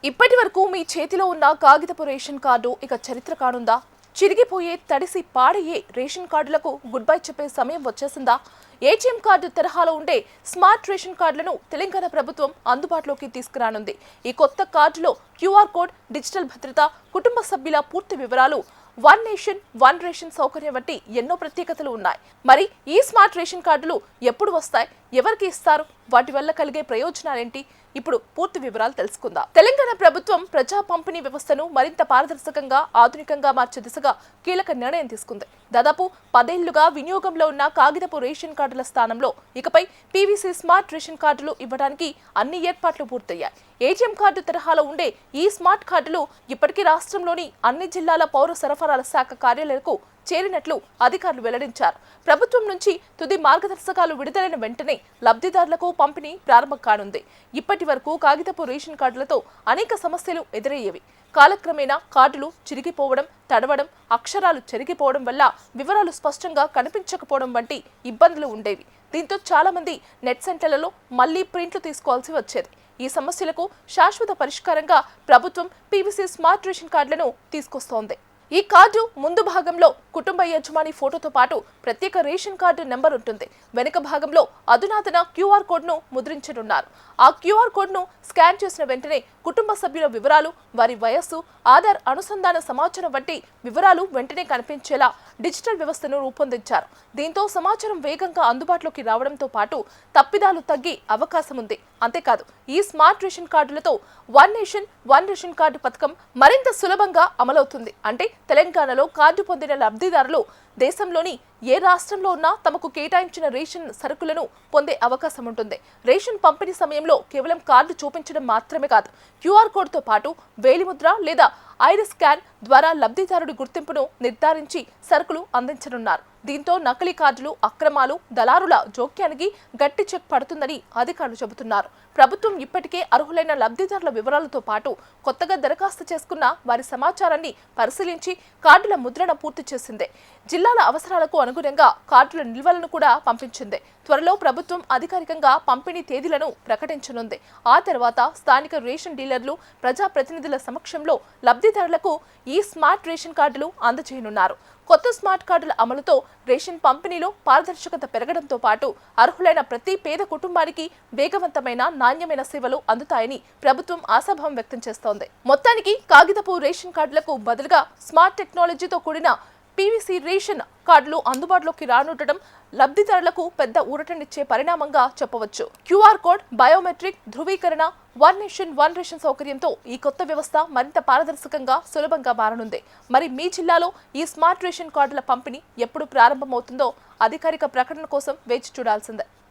ఇప్పటి వరకు మీ చేతిలో ఉన్న కాగితపు రేషన్ కార్డు ఇక చరిత్ర కానుందా? చిరిగిపోయే, తడిసి పాడయ్యే రేషన్ కార్డులకు గుడ్ బై చెప్పే సమయం వచ్చేసిందా? ఏటీఎం కార్డు తరహాలో ఉండే స్మార్ట్ రేషన్ కార్డులను తెలంగాణ ప్రభుత్వం అందుబాటులోకి తీసుకురానుంది. ఈ కొత్త కార్డులో క్యూఆర్ కోడ్, డిజిటల్ భద్రత, కుటుంబ సభ్యుల పూర్తి వివరాలు, వన్ నేషన్ వన్ రేషన్ సౌకర్యం వంటి ఎన్నో ప్రత్యేకతలు ఉన్నాయి. మరి ఈ స్మార్ట్ రేషన్ కార్డులు ఎప్పుడు వస్తాయి, ఎవరికి ఇస్తారు, వాటి వల్ల కలిగే ప్రయోజనాలేంటి? ఇప్పుడు పూర్తి వివరాలు తెలుసుకుందాం. తెలంగాణ ప్రభుత్వం ప్రజా పంపిణీ వ్యవస్థను మరింత పారదర్శకంగా, ఆధునికంగా మార్చే దిశగా కీలక నిర్ణయం తీసుకుంది. దాదాపు 10 ఏళ్లుగా వినియోగంలో ఉన్న కాగితపు రేషన్ కార్డుల స్థానంలో ఇకపై పీవీసీ స్మార్ట్ రేషన్ కార్డులు ఇవ్వడానికి అన్ని ఏర్పాట్లు పూర్తయ్యాయి. ఏటీఎం కార్డు తరహాలో ఉండే ఈ స్మార్ట్ కార్డులు ఇప్పటికీ రాష్ట్రంలోని అన్ని జిల్లాల పౌర సరఫరాల శాఖ కార్యాలయాలకు చేరినట్లు అధికారులు వెల్లడించారు. ప్రభుత్వం నుంచి తుది మార్గదర్శకాలు విడుదలైన వెంటనే లబ్ధిదారులకు పంపిణీ ప్రారంభం కానుంది. ఇప్పటి వరకు కాగితపు రేషన్ కార్డులతో అనేక సమస్యలు ఎదురయ్యేవి. కాలక్రమేణా కార్డులు చిరిగిపోవడం, తడవడం, అక్షరాలు చెరిగిపోవడం వల్ల వివరాలు స్పష్టంగా కనిపించకపోవడం వంటి ఇబ్బందులు ఉండేవి. దీంతో చాలా మంది నెట్ సెంటర్లలో మళ్లీ ప్రింట్లు తీసుకోవాల్సి వచ్చేది. ఈ సమస్యలకు శాశ్వత పరిష్కారంగా ప్రభుత్వం పీవీసీ స్మార్ట్ రేషన్ కార్డులను తీసుకొస్తోంది. ఈ కార్డు ముందు భాగంలో కుటుంబ యజమాని ఫోటోతో పాటు ప్రత్యేక రేషన్ కార్డు నెంబర్ ఉంటుంది. వెనుక భాగంలో అధునాతన క్యూఆర్ కోడ్ను ముద్రించనున్నారు. ఆ క్యూఆర్ కోడ్ను స్కాన్ చేసిన వెంటనే కుటుంబ సభ్యుల వివరాలు, వారి వయస్సు, ఆధార్ అనుసంధాన సమాచారం వంటి వివరాలు వెంటనే కనిపించేలా డిజిటల్ వ్యవస్థను రూపొందించారు. దీంతో సమాచారం వేగంగా అందుబాటులోకి రావడంతో పాటు తప్పిదాలు తగ్గే అవకాశం ఉంది. అంతేకాదు, ఈ స్మార్ట్ రేషన్ కార్డులతో one nation one ration card పథకం మరింత సులభంగా అమలవుతుంది. అంటే తెలంగాణలో కార్డు పొందిన లబ్ధిదారులు దేశంలోని ఏ రాష్ట్రంలో ఉన్నా తమకు కేటాయించిన రేషన్ సరుకులను పొందే అవకాశం ఉంటుంది. రేషన్ పంపిణీ సమయంలో కేవలం కార్డు చూపించడం మాత్రమే కాదు, క్యూఆర్ కోడ్తో పాటు వేలిముద్ర లేదా ఐరిస్ స్కాన్ ద్వారా లబ్ధిదారుడి గుర్తింపును నిర్ధారించి సరుకులు అందించనున్నారు. దీంతో నకిలీ కార్డులు, అక్రమాలు, దళారుల జోక్యానికి గట్టి చెక్ పడుతుందని అధికారులు చెబుతున్నారు. ప్రభుత్వం ఇప్పటికే అర్హులైన లబ్ధిదారుల వివరాలతో పాటు కొత్తగా దరఖాస్తు చేసుకున్న వారి సమాచారాన్ని పరిశీలించి కార్డుల ముద్రణ పూర్తి చేసింది. జిల్లాల అవసరాలకు అనుగుణంగా కార్డుల నిల్వలను కూడా పంపించింది. త్వరలో ప్రభుత్వం అధికారికంగా పంపిణీ తేదీలను ప్రకటించనుంది. ఆ తర్వాత స్థానిక రేషన్ డీలర్లు, ప్రజాప్రతినిధుల సమక్షంలో లబ్ధిదారులకు ఈ స్మార్ట్ రేషన్ కార్డులు అందజేయనున్నారు. కొత్త స్మార్ట్ కార్డుల అమలుతో రేషన్ పంపిణీలో పారదర్శకత పెరగడంతో పాటు అర్హులైన ప్రతి పేద కుటుంబానికి వేగవంతమైన, నాణ్యమైన సేవలు అందుతాయని ప్రభుత్వం ఆశాభావం వ్యక్తం చేస్తోంది. మొత్తానికి కాగితపు రేషన్ కార్డులకు బదులుగా స్మార్ట్ టెక్నాలజీతో కూడిన పీవీసీ రేషన్ కార్డులు అందుబాటులోకి రానుండటం లబ్ధిదారులకు పెద్ద ఊరటనిచ్చే పరిణామంగా చెప్పవచ్చు. క్యూఆర్ కోడ్, బయోమెట్రిక్ ధృవీకరణ, వన్ నేషన్ వన్ రేషన్ సౌకర్యంతో ఈ కొత్త వ్యవస్థ మరింత పారదర్శకంగా, సులభంగా మారనుంది. మరి మీ జిల్లాలో ఈ స్మార్ట్ రేషన్ కార్డుల పంపిణీ ఎప్పుడు ప్రారంభమవుతుందో అధికారిక ప్రకటన కోసం వేచి చూడాల్సిందే.